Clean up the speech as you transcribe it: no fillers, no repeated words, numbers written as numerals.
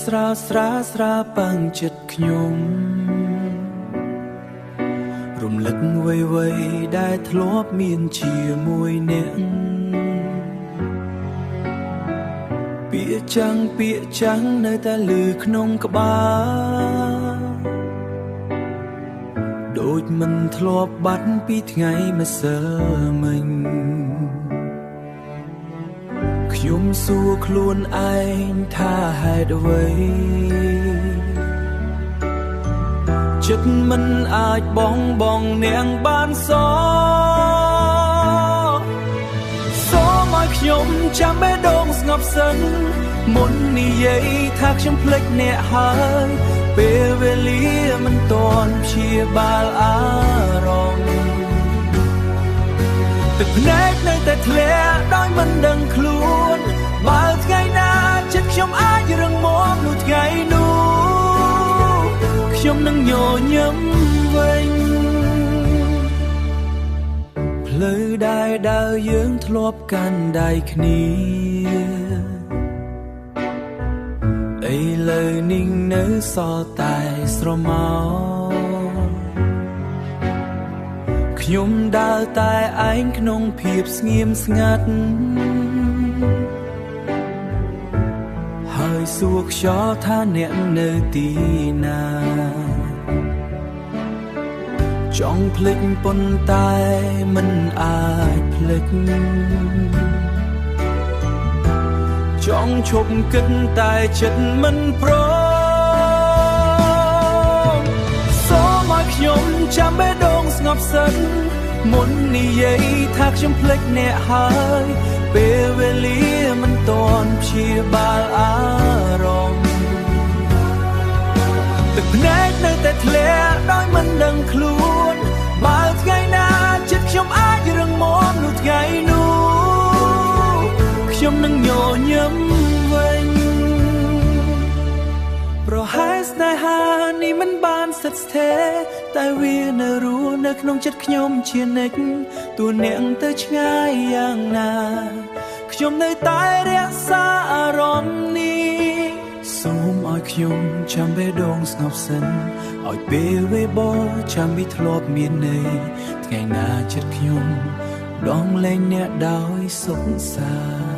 ស្រាលស្រាស្រាប៉ាំងចិត្តខ្ញុំរំលឹកវ័យដែលធ្លាប់មានជាមួយអ្នកពាក្យចាំងនៅតែឮក្នុងក្បាលដូចមិនធ្លាប់បាត់ពីថ្ងៃម្សិលមិញខ្ញុំសួរខ្លួនឯងថាហេតុអ្វីចិត្តមិនអាចបងនាងបានសូមឲ្យខ្ញុំចាំបេះដូងស្ងប់សិនមុននិយាយថាខ្ញុំភ្លេចអ្នកហើយពេលវេលាមិនទាន់ព្យាបាលអារម្មណ៍ទឹកភ្នែកនៅតែធ្លាក់ដោយមិនដឹងខ្លួនបើថ្ងៃណាចិត្តខ្ញុំអាចរឹងមាំនោះថ្ងៃនោះខ្ញុំនឹងញញឹមវិញផ្លូវដែលដើរយើងធ្លាប់កាន់ដៃគ្នាឥឡូវនេះនៅសល់តែស្រមោលខ្ញុំដើរតែឯងក្នុងភាពស្ងៀមស្ងាត់ហើយសួរខ្យល់ថាអ្នកនៅទីណាចង់ភ្លេចប៉ុន្តែមិនអាចភ្លេចចង់ឈប់គិតតែចិត្តមិនព្រមសូមឲ្យខ្ញុំចាំបេះដូងស្ងប់សិនមុននិយាយថាខ្ញុំភ្លេចអ្នកហើយពេលវេលាមិនទាន់ព្យាបាលអារម្មណ៍ទឹកភ្នែកនៅតែធ្លាក់ដោយមិនដឹងខ្លួនបើថ្ងៃណាចិត្តខ្ញុំអាចរឹងមាំនោះថ្ងៃនោះខ្ញុំនឹងញញឹមវិញប្រហែលស្នេហានេះមិនបានស្ថិតស្ថេរតែវានៅរស់នៅក្នុងចិត្តខ្ញុំជានិច្ចទោះអ្នកទៅឆ្ងាយយ៉ាងណាខ្ញុំនៅតែរក្សាអារម្មណ៍នេះសូមឲ្យខ្ញុំចាំបេះដូងស្ងប់សិនឲ្យពេលវេបចាំវាធ្លាប់មានន័យថ្ងៃណាចិត្តខ្ញុំដងលែងអ្នកដោយសុខសាន្ត